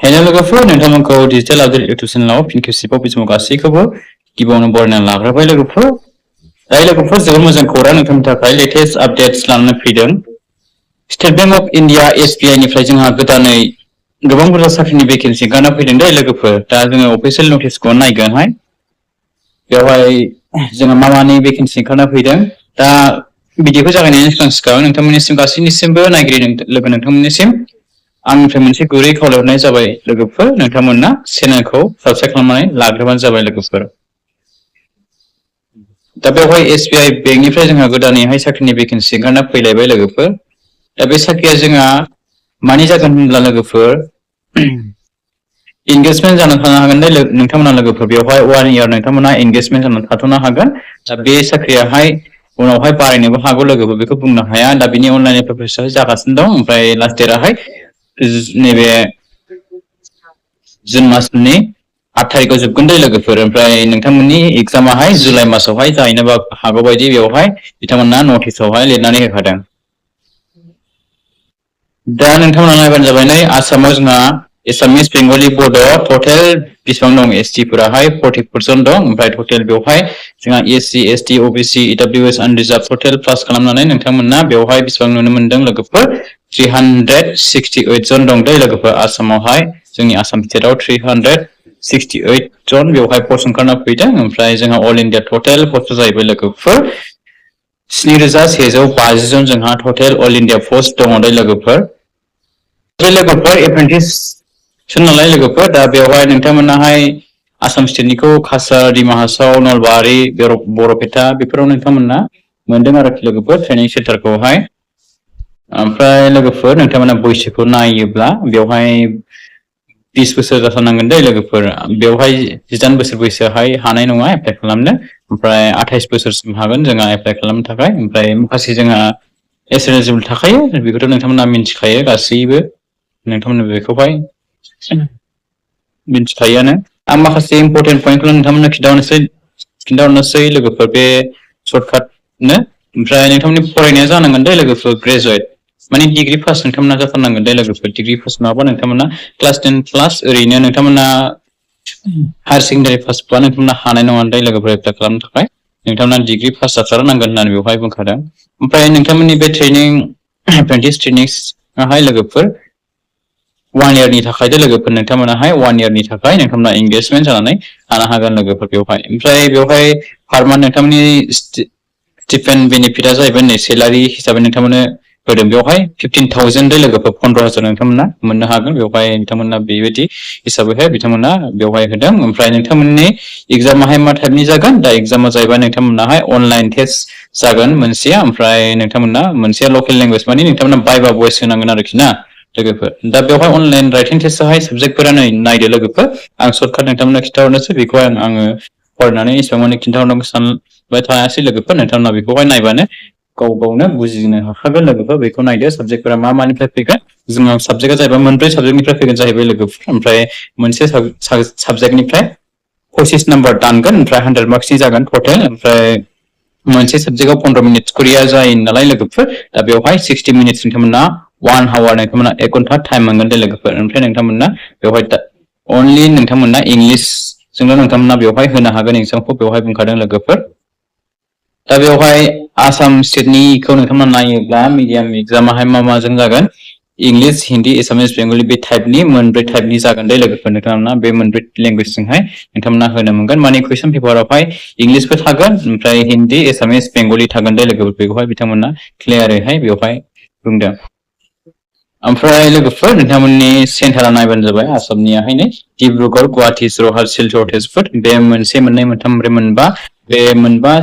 Hello लोगोफोर नोंथांमोनखौ digital update इउट्यूब चेनेलाव फिन खेबसेबाव बे समाव गासैखौबो गिबियावनो बरायना लाग्रोबाय लोगोफोर दायो लोगोफोर जोबोद मोजां खौरां नोंथांनि थाखाय लेटेस्ट आपडेट्स लानानै फैदों state bank of India SBI निफ्राय जोंहा गोदानै गोबां बुरजा साख्रिनि भेकेन्सि ओंखारना फैदों दे लोगोफोर दा जोङो अफिशियेल नटिसखौ नायगोनहाय बेवहाय जोङो मा मानि भेकेन्सि ओंखारना फैदों दा भिडिअखौ जागायनायनि सिगां नोंथांमोननिसिम गासैनिसिमबो नायगिरि लोगो नोंथांमोननिसिम आंनिफ्राय मोनसे गुरै खावलायहरनाय जाबाय लोगोफोर नोंथांमोना चेनेलखौ साबस्क्राइब खालामनानै लाग्रोबानो जाबाय लोगोफोर दा बेवहाय SBI बेंकनिफ्राय जोंहा गोदानैहाय साख्रिनि भेकेन्सि ओंखारना फैलायबाय लोगोफोर दा बे साख्रिया जोंहा मानि जागोन होनब्ला लोगोफोर इंगेजमेन्ट जाना थानो हागोन दे नोंथांमोना लोगोफोर बेवहाय 1 इयार नोंथांमोना इंगेजमेन्ट जाना थाथ'नो हागोन दा बे साख्रियाहाय उनावहाय बारायनोबो हागौ लोगोफोर बेखौ बुंनो हाया दा बिनि अनलाइन एप्लिकेसन जागासिनो दं ओमफ्राय लास्ट डेटआहाय नैबे जुन मासनि 8 तारिखआव जोबगोन दे लोगोफोर ओमफ्राय नोंथांमोननि एग्जामाहाय जुलाइ मासावहाय जाहैनोबो हागौ बायदि बेवहाय बिथांमोना नटिसआवहाय लिरनानै होखादों दा नोंथांमोना नायबानो जाबाय नै आसामाव जोंहा एसामिस बेंगलि बड' टटेल बेसेबां दं ST फोराहाय 40% दं ओमफ्राय टटेल बेवहाय जोंहा SC ST OBC EWS unreserved टटेल प्लास खालामनानै नोंथांमोना बेवहाय बेसेबां नुनो मोनदों लोगोफोर 368 जन दं दे लोगोफोर आसामावहाय जोंनि आसाम स्टेटआव 368 जन बेवहाय पस्ट ओंखारना फैदों ओमफ्राय जोंहा अल इन्डिया टटेल पस्ट जाहैबाय लोगोफोर 7150 जन जोंहा टटेल अल इन्डिया पस्ट दङ दे लोगोफोर लोगोफोर एप्रेन्टिस नालाय लोगोफोर दा बेवहाय नोंथांमोनाहाय आसाम स्टेटनिखौ काछार डिमा हासाव नलबारि बरपेटा बेफोराव नोंथांमोना मोनदों आरोखि लोगोफोर ट्रेनिं सेन्टारखौहाय ओमफ्राय लोगोफोर नोंथांमोना बैसोखौ नायोब्ला बेवहाय 20 बोसोर जाथारनांगोन दे लोगोफोर बेवहाय 19 बोसोर बैसोआहाय हानाय नङा एप्लाइ खालामनो ओमफ्राय 28 बोसोरसिम हागोन जोंहा एप्लाइ खालामनो थाखाय ओमफ्राय माखासे जोंहा एलिजिबल थाखायो बेखौथ' नोंथांमोना मिन्थिखायो गासैबो नोंथांमोना बेखौहाय मिन्थिखायोआनो आं माखासे इम्पर्टेन्ट पइन्टखौ नोंथांमोननो खिन्थाहरनोसै लोगोफोर बे सर्टकाटनो ओमफ्राय नोंथांमोननि फरायनाया जानांगोन दे लोगोफोर ग्रेजुवेट माने डिग्री पास नोंथांमोना जाथारनांगोन दे लोगोफोर डिग्री पास नङाबा नोंथांमोना क्लास 10 प्लास ओरैनो नोंथांमोना हायार सेकेन्डारि पास बा नोंथांमोना हानाय नङा दे लोगोफोर एप्लाइ खालामनो थाखाय नोंथांमोना डिग्री पास जाथारनांगोन होननानै बेवहाय बुंखादों ओमफ्राय नोंथांमोननि बे ट्रेनिं एप्रेन्टिस ट्रेनिंआहाय लोगोफोर 1 इयारनि थाखाय दे लोगोफोर नोंथांमोनाहाय 1 इयारनि थाखाय नोंथांमोना इंगेजमेन्ट जानानै थानो हागोन लोगोफोर बेवहाय ओमफ्राय बेवहाय पारमानेन्ट नोंथांमोननि स्टिपेन्ड बेनिफिटआ जाहैबाय नै सेलारि हिसाबै नोंथांमोननो होदों बेवहाय 15,000 दे लोगोफोर 15,000 नोंथांमोना मोननो हागोन बेवहाय नोंथांमोना बेबायदि हिसाबैहाय बिथांमोना बेवहाय होदों ओमफ्राय नोंथांमोननि एग्जामाहाय मा टाइपनि जागोन दा एग्जामा जाहैबाय नोंथांमोनाहाय अनलाइन टेस्ट जागोन मोनसेया ओमफ्राय नोंथांमोना मोनसेया लकेल लेंगुवेज माने नोंथांमोना बाइबा भइस होनांगोन आरोखि ना लोगोफोर दा बेवहाय अनलाइन राइटिं टेस्टआहाय साबजेक्टफोरा नायदो लोगोफोर आं सर्टकाट नोंथांमोननो खिन्थाहरनोसै बेखौ आङो फरायनानै एसेबां माने खिन्थाहरनांगौ सानबाय थायासै लोगोफोर नोंथांमोना बेखौहाय नायबानो गाव गावनो बुजिनो हाखागोन लोगोफोर बेखौ नायदो साबजेक्टफोरा मा मानिफ्राय फैगोन जोंहा साबजेक्टआ जाहैबाय मोनब्रै साबजेक्टनिफ्राय फैगोन जाहैबाय लोगोफोर ओमफ्राय मोनसे साबजेक्टनिफ्राय पसिस नाम्बार दानगोन ओमफ्राय 100 मार्क्सनि जागोन टटेल ओमफ्राय मोनसे साबजेक्टआव 15 मिनिट करिया जायो नालाय लोगोफोर दा बेवहाय 60 मिनिट्स नोंथांमोना 1 आवार नोंथांमोना 1 घन्टा टाइम मोनगोन दे लोगोफोर ओमफ्राय नोंथांमोना बेवहाय अनलि नोंथांमोना इंलिसजोंल' नोंथांमोना बेवहाय होनो हागोन एग्जामखौ बेवहाय बुंखादों लोगोफोर दा बेवहाय आसाम स्टेटनिखौ नोंथांमोना नायोब्ला मिडियाम एग्जामाहाय मा माजों जागोन इंलिश हिन्दी एसामिस बेंगलि बे टाइपनि मोनब्रै टाइपनि जागोन दे लोगोफोर नोंथांमोना बे मोनब्रै लेंगुवेजजोंहाय नोंथांमोना होनो मोनगोन माने कुइसन पेपारावहाय इंलिशबो थागोन ओमफ्राय हिन्दी एसामिस बेंगलि थागोन दे लोगोफोर बेखौहाय बिथांमोना क्लियारैहाय बेवहाय बुंदों ओमफ्राय लोगोफोर नोंथांमोननि सेन्टारा नायबानो जाबाय आसामनियाहाय नै डिब्रुगड़ गुवाहाटी जरहाट सिलचर तेजपुर बे मोनसे मोननै मोनथाम ब्रै मोनबा बे मोनबा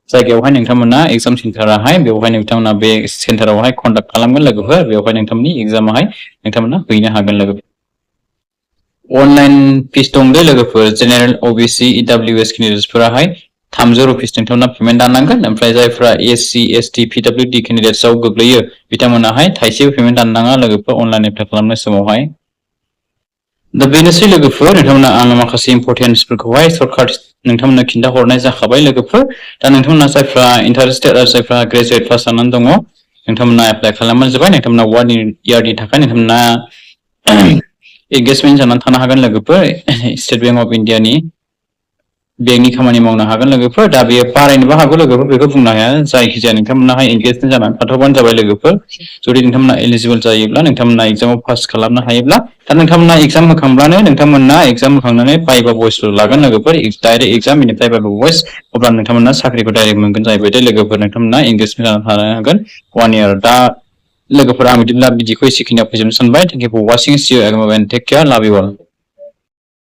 जायगायावहाय नोंथांमोना एग्जाम सेन्टाराहाय बेवहाय नोंथांमोना बे सेन्टारावहाय कन्डाक्ट खालामगोन लोगोफोर बेवहाय नोंथांमोननि एग्जामाहाय नोंथांमोना हैनो हागोन लोगोफोर अनलाइन फिस दं दे लोगोफोर जेनेरेल OBC EWS केन्डिडेट्सफोराहाय 300 रुपिस नोंथांमोना पेमेन्ट दाननांगोन ओमफ्राय जायफ्रा SC ST PWD केन्डिडेट्सआव गोग्लैयो बिथांमोनाहाय थाइसेबो पेमेन्ट दाननाङा लोगोफोर अनलाइन एप्लाइ खालामनाय समावहाय दा बेनोसै लोगोफोर नोंथांमोना आङो माखासे इम्पर्टेन्सफोरखौहाय सर्टकाट नोंथांमोननो खिन्थाहरनाय जाखाबाय लोगोफोर दा नोंथांमोना जायफ्रा इन्टारेस्टेड आरो जायफ्रा ग्रेजुवेट पास जानानै दङ नोंथांमोना एप्लाइ खालामबानो जाबाय नोंथांमोना 1 इयारनि थाखाय नोंथांमोना एंगेजमेंट जानानै थानो हागोन लोगोफोर स्टेट बैंक अफ इण्डियानि बेंकनि खामानि मावनो हागोन लोगोफोर दा बेयो बारायनोबो हागौ लोगोफोर बेखौ बुंनो हाया जायखिजाया नोंथांमोनाहाय एंगेजमेंट जानानै थाथ'बानो जाबाय लोगोफोर जुदि नोंथांमोना एलिजिबल जायोब्ला नोंथांमोना एग्जामाव पास खालामनो हायोब्ला दा नोंथांमोना एग्जाम होखांब्लानो नोंथांमोना एग्जाम होखांनानै भाइभा भइसल' लागोन लोगोफोर डाइरेक्ट एग्जाम बेनिफ्राय भाइभा भइस अब्ला नोंथांमोना साख्रिखौ डाइरेक्ट मोनगोन जाहैबाय दे लोगोफोर नोंथांमोना एंगेजमेंट जानानै थानो हागोन 1 year दा लोगोफोर आं बिदिब्ला बिदिखौ एसेखिनियाव फोजोबनो सानबाय thank you for watching see you again take care love you all